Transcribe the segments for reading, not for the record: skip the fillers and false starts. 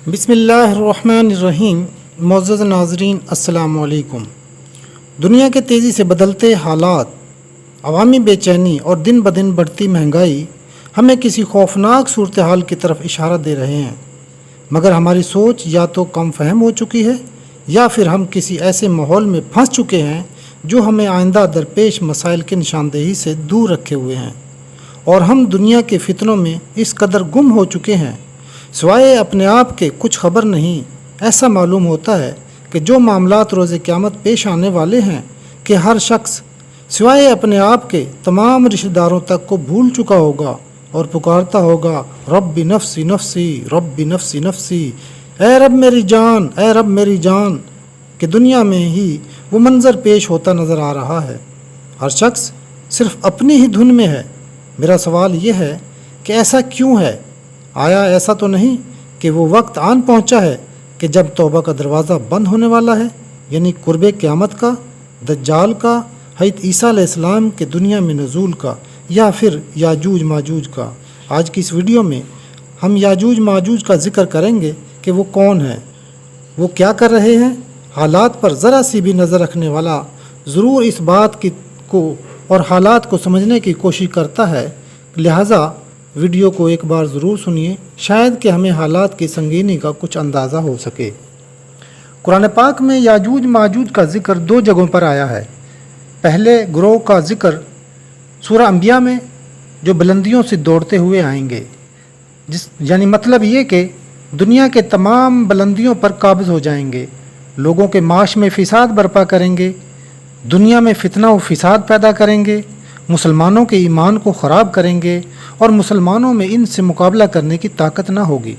بسم اللہ الرحمن الرحیم۔ معزز ناظرین السلام علیکم۔ دنیا کے تیزی سے بدلتے حالات، عوامی بے چینی اور دن بدن بڑھتی مہنگائی ہمیں کسی خوفناک صورتحال کی طرف اشارہ دے رہے ہیں، مگر ہماری سوچ یا تو کم فہم ہو چکی ہے یا پھر ہم کسی ایسے ماحول میں پھنس چکے ہیں جو ہمیں آئندہ درپیش مسائل کی نشاندہی سے دور رکھے ہوئے ہیں، اور ہم دنیا کے فتنوں میں اس قدر گم ہو چکے ہیں سوائے اپنے آپ کے کچھ خبر نہیں۔ ایسا معلوم ہوتا ہے کہ جو معاملات روز قیامت پیش آنے والے ہیں کہ ہر شخص سوائے اپنے آپ کے تمام رشتہ داروں تک کو بھول چکا ہوگا اور پکارتا ہوگا رب نفسی نفسی رب نفسی نفسی، اے رب میری جان، اے رب میری جان، کہ دنیا میں ہی وہ منظر پیش ہوتا نظر آ رہا ہے۔ ہر شخص صرف اپنی ہی دھن میں ہے۔ میرا سوال یہ ہے کہ ایسا کیوں ہے؟ آیا ایسا تو نہیں کہ وہ وقت آن پہنچا ہے کہ جب توبہ کا دروازہ بند ہونے والا ہے، یعنی قرب قیامت کا، دجال کا، حضرت عیسیٰ علیہ السلام کے دنیا میں نزول کا، یا پھر یاجوج ماجوج کا؟ آج کی اس ویڈیو میں ہم یاجوج ماجوج کا ذکر کریں گے کہ وہ کون ہیں، وہ کیا کر رہے ہیں۔ حالات پر ذرا سی بھی نظر رکھنے والا ضرور اس بات کو اور حالات کو سمجھنے کی کوشش کرتا ہے، لہٰذا ویڈیو کو ایک بار ضرور سنیے، شاید کہ ہمیں حالات کی سنگینی کا کچھ اندازہ ہو سکے۔ قرآن پاک میں یاجوج ماجوج کا ذکر دو جگہوں پر آیا ہے۔ پہلے گروہ کا ذکر سورہ انبیاء میں جو بلندیوں سے دوڑتے ہوئے آئیں گے، یعنی مطلب یہ کہ دنیا کے تمام بلندیوں پر قابض ہو جائیں گے، لوگوں کے معاش میں فساد برپا کریں گے، دنیا میں فتنہ و فساد پیدا کریں گے، مسلمانوں کے ایمان کو خراب کریں گے، اور مسلمانوں میں ان سے مقابلہ کرنے کی طاقت نہ ہوگی۔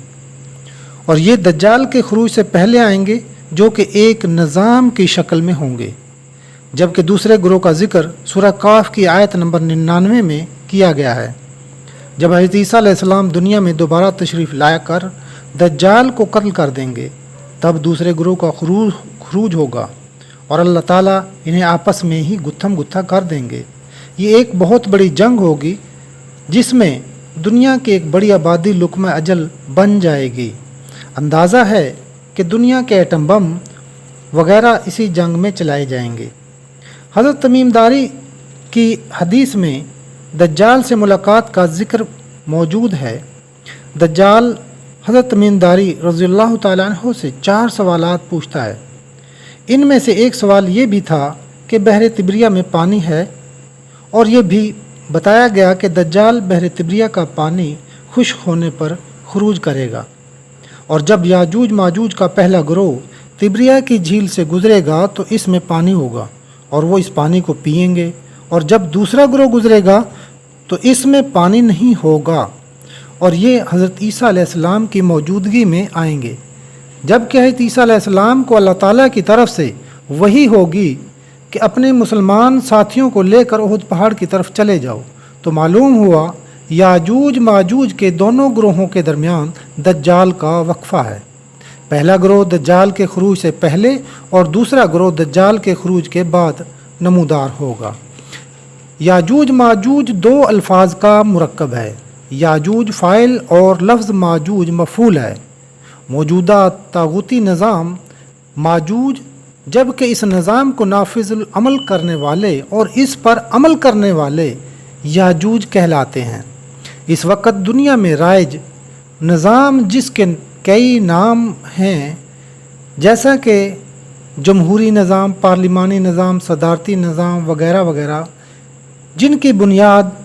اور یہ دجال کے خروج سے پہلے آئیں گے جو کہ ایک نظام کی شکل میں ہوں گے، جبکہ دوسرے گروہ کا ذکر سورہ کاف کی آیت نمبر 99 میں کیا گیا ہے۔ جب حضرت عیسیٰ علیہ السلام دنیا میں دوبارہ تشریف لایا کر دجال کو قتل کر دیں گے، تب دوسرے گروہ کا خروج ہوگا اور اللہ تعالیٰ انہیں آپس میں ہی گتھم گتھا کر دیں گے۔ یہ ایک بہت بڑی جنگ ہوگی جس میں دنیا کی ایک بڑی آبادی لقمہ اجل بن جائے گی۔ اندازہ ہے کہ دنیا کے ایٹم بم وغیرہ اسی جنگ میں چلائے جائیں گے۔ حضرت تمیم داری کی حدیث میں دجال سے ملاقات کا ذکر موجود ہے۔ دجال حضرت تمیم داری رضی اللہ تعالیٰ عنہ سے 4 سوالات پوچھتا ہے۔ ان میں سے ایک سوال یہ بھی تھا کہ بحر طبریہ میں پانی ہے، اور یہ بھی بتایا گیا کہ دجال بحر طبریہ کا پانی خشک ہونے پر خروج کرے گا، اور جب یاجوج ماجوج کا پہلا گروہ طبریہ کی جھیل سے گزرے گا تو اس میں پانی ہوگا اور وہ اس پانی کو پئیں گے، اور جب دوسرا گروہ گزرے گا تو اس میں پانی نہیں ہوگا، اور یہ حضرت عیسیٰ علیہ السلام کی موجودگی میں آئیں گے، جبکہ حضرت عیسیٰ علیہ السلام کو اللہ تعالیٰ کی طرف سے وحی ہوگی کہ اپنے مسلمان ساتھیوں کو لے کر احد پہاڑ کی طرف چلے جاؤ۔ تو معلوم ہوا یاجوج ماجوج کے دونوں گروہوں کے درمیان دجال کا وقفہ ہے۔ پہلا گروہ دجال کے خروج سے پہلے اور دوسرا گروہ دجال کے خروج کے بعد نمودار ہوگا۔ یاجوج ماجوج 2 الفاظ کا مرکب ہے۔ یاجوج فاعل اور لفظ ماجوج مفعول ہے۔ موجودہ طاغوتی نظام ماجوج، جبکہ اس نظام کو نافذ العمل کرنے والے اور اس پر عمل کرنے والے یاجوج کہلاتے ہیں۔ اس وقت دنیا میں رائج نظام جس کے کئی نام ہیں، جیسا کہ جمہوری نظام، پارلیمانی نظام، صدارتی نظام وغیرہ وغیرہ، جن کی بنیاد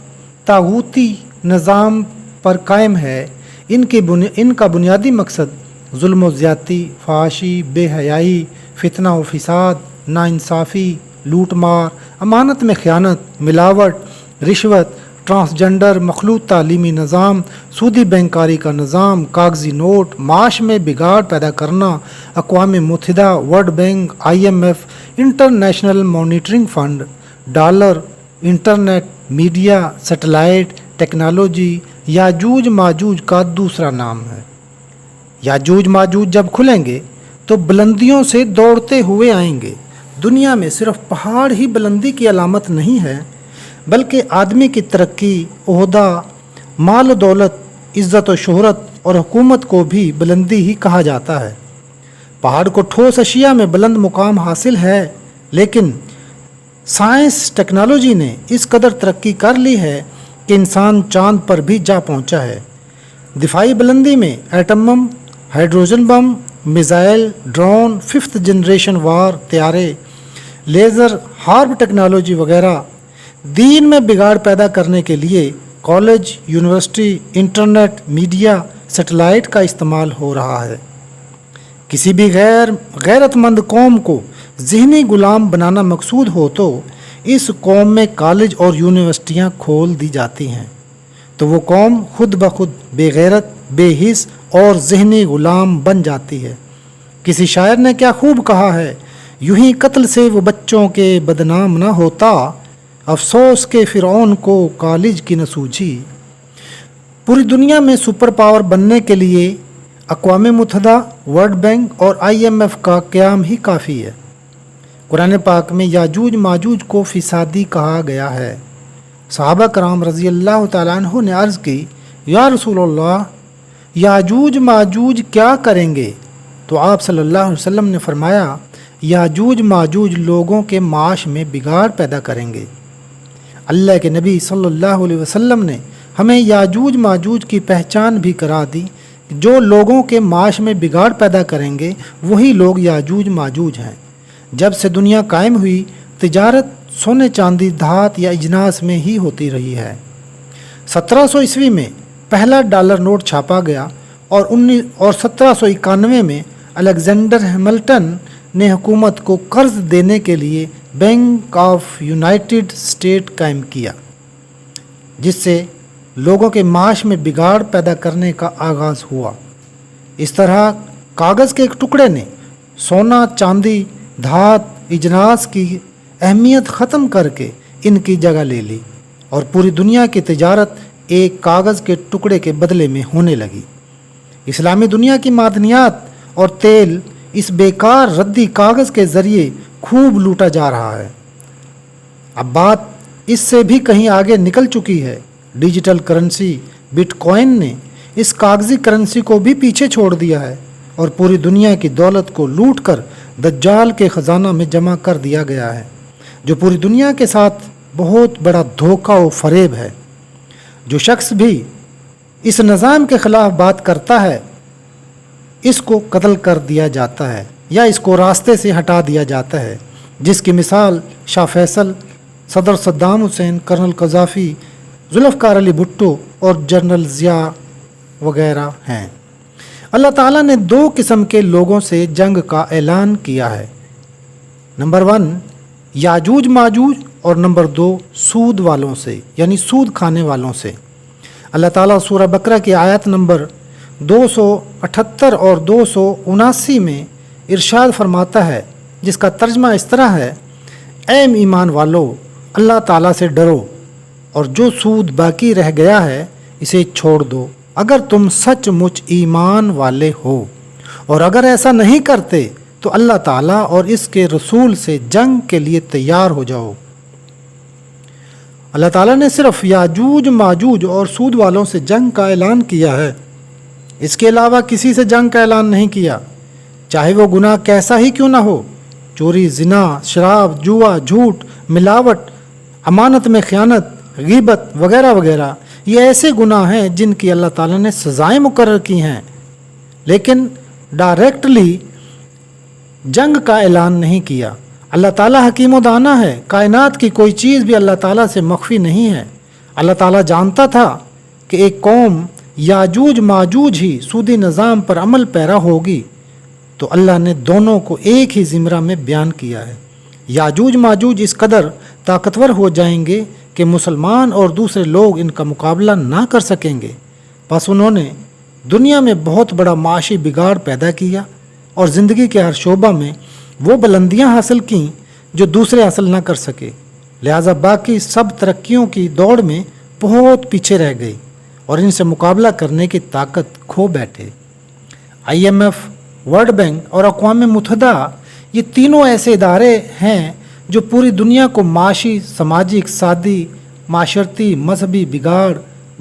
طاغوتی نظام پر قائم ہے، ان کا بنیادی مقصد ظلم و زیادتی، فحاشی، بے حیائی، فتنہ و فساد، ناانصافی، لوٹ مار، امانت میں خیانت، ملاوٹ، رشوت، ٹرانسجنڈر، مخلوط تعلیمی نظام، سودی بینکاری کا نظام، کاغذی نوٹ، معاش میں بگاڑ پیدا کرنا، اقوام متحدہ، world bank, IMF، international monitoring fund, dollar, internet, media, satellite, technology, یاجوج ماجوج کا دوسرا نام ہے۔ یاجوج ماجوج جب کھلیں گے تو بلندیوں سے دوڑتے ہوئے آئیں گے۔ دنیا میں صرف پہاڑ ہی بلندی کی علامت نہیں ہے، بلکہ آدمی کی ترقی، عہدہ، مال و دولت، عزت و شہرت اور حکومت کو بھی بلندی ہی کہا جاتا ہے۔ پہاڑ کو ٹھوس اشیاء میں بلند مقام حاصل ہے، لیکن سائنس ٹیکنالوجی نے اس قدر ترقی کر لی ہے کہ انسان چاند پر بھی جا پہنچا ہے۔ دفاعی بلندی میں ایٹم بم، ہائیڈروجن بم، میزائل، ڈرون، 5th جنریشن وار طیارے، لیزر، ہارپ ٹیکنالوجی وغیرہ۔ دین میں بگاڑ پیدا کرنے کے لیے college, university, internet, media, satellite کا استعمال ہو رہا ہے۔ کسی بھی غیرت مند قوم کو ذہنی غلام بنانا مقصود ہو تو اس قوم میں کالج اور یونیورسٹیاں کھول دی جاتی ہیں، تو وہ قوم خود بخود بے غیرت، بے حس اور ذہنی غلام بن جاتی ہے۔ کسی شاعر نے کیا خوب کہا ہے، یوں ہی قتل سے وہ بچوں کے بدنام نہ ہوتا، افسوس کے فرعون کو کالج کی نہ سوجھی۔ پوری دنیا میں سپر پاور بننے کے لیے اقوام متحدہ، ورلڈ بینک اور IMF کا قیام ہی کافی ہے۔ قرآن پاک میں یاجوج ماجوج کو فسادی کہا گیا ہے۔ صحابہ کرام رضی اللہ تعالیٰ عنہ نے عرض کی، یا رسول اللہ، یاجوج ماجوج کیا کریں گے؟ تو آپ صلی اللہ علیہ وسلم نے فرمایا، یاجوج ماجوج لوگوں کے معاش میں بگاڑ پیدا کریں گے۔ اللہ کے نبی صلی اللہ علیہ وسلم نے ہمیں یاجوج ماجوج کی پہچان بھی کرا دی۔ جو لوگوں کے معاش میں بگاڑ پیدا کریں گے وہی لوگ یاجوج ماجوج ہیں۔ جب سے دنیا قائم ہوئی، تجارت سونے چاندی دھات یا اجناس میں ہی ہوتی رہی ہے۔ 1700 عیسوی میں پہلا ڈالر نوٹ چھاپا گیا اور 1791 میں الیگزینڈر ہیملٹن نے حکومت کو قرض دینے کے لیے بینک آف یونائٹڈ اسٹیٹ قائم کیا، جس سے لوگوں کے معاش میں بگاڑ پیدا کرنے کا آغاز ہوا۔ اس طرح کاغذ کے ایک ٹکڑے نے سونا، چاندی، دھات، اجناس کی اہمیت ختم کر کے ان کی جگہ لے لی اور پوری دنیا کی تجارت ایک کاغذ کے ٹکڑے کے بدلے میں ہونے لگی۔ اسلامی دنیا کی معدنیات اور تیل اس بیکار ردی کاغذ کے ذریعے خوب لوٹا جا رہا ہے۔ اب بات اس سے بھی کہیں آگے نکل چکی ہے۔ ڈیجیٹل کرنسی بٹ کوائن نے اس کاغذی کرنسی کو بھی پیچھے چھوڑ دیا ہے اور پوری دنیا کی دولت کو لوٹ کر دجال کے خزانہ میں جمع کر دیا گیا ہے، جو پوری دنیا کے ساتھ بہت بڑا دھوکہ و فریب ہے۔ جو شخص بھی اس نظام کے خلاف بات کرتا ہے، اس کو قتل کر دیا جاتا ہے یا اس کو راستے سے ہٹا دیا جاتا ہے، جس کی مثال شاہ فیصل، صدر Saddam Hussein, colonel Gaddafi, Zulfikar Ali Bhutto اور جنرل ضیاء وغیرہ ہیں۔ اللہ تعالیٰ نے 2 قسم کے لوگوں سے جنگ کا اعلان کیا ہے۔ نمبر 1 یاجوج ماجوج اور نمبر 2 سود والوں سے، یعنی سود کھانے والوں سے۔ اللہ تعالیٰ سورہ بقرہ کی آیت نمبر 278 اور 279 میں ارشاد فرماتا ہے، جس کا ترجمہ اس طرح ہے، اے ایمان والو، اللہ تعالیٰ سے ڈرو اور جو سود باقی رہ گیا ہے اسے چھوڑ دو اگر تم سچ مچ ایمان والے ہو، اور اگر ایسا نہیں کرتے تو اللہ تعالیٰ اور اس کے رسول سے جنگ کے لیے تیار ہو جاؤ۔ اللہ تعالیٰ نے صرف یاجوج ماجوج اور سود والوں سے جنگ کا اعلان کیا ہے، اس کے علاوہ کسی سے جنگ کا اعلان نہیں کیا، چاہے وہ گناہ کیسا ہی کیوں نہ ہو۔ چوری، زنا، شراب، جوا، جھوٹ، ملاوٹ، امانت میں خیانت، غیبت وغیرہ وغیرہ، یہ ایسے گناہ ہیں جن کی اللہ تعالیٰ نے سزائیں مقرر کی ہیں، لیکن ڈائریکٹلی جنگ کا اعلان نہیں کیا۔ اللہ تعالیٰ حکیم و دانا ہے، کائنات کی کوئی چیز بھی اللہ تعالیٰ سے مخفی نہیں ہے۔ اللہ تعالیٰ جانتا تھا کہ ایک قوم یاجوج ماجوج ہی سودی نظام پر عمل پیرا ہوگی، تو اللہ نے دونوں کو ایک ہی زمرہ میں بیان کیا ہے۔ یاجوج ماجوج اس قدر طاقتور ہو جائیں گے کہ مسلمان اور دوسرے لوگ ان کا مقابلہ نہ کر سکیں گے، بس انہوں نے دنیا میں بہت بڑا معاشی بگاڑ پیدا کیا اور زندگی کے ہر شعبہ میں وہ بلندیاں حاصل کیں جو دوسرے حاصل نہ کر سکے، لہٰذا باقی سب ترقیوں کی دوڑ میں بہت پیچھے رہ گئی اور ان سے مقابلہ کرنے کی طاقت کھو بیٹھے۔ IMF، ورلڈ بینک اور اقوام متحدہ یہ تینوں ایسے ادارے ہیں جو پوری دنیا کو معاشی، سماجی، اقتصادی، معاشرتی، مذہبی بگاڑ،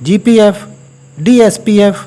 GPF, DSPF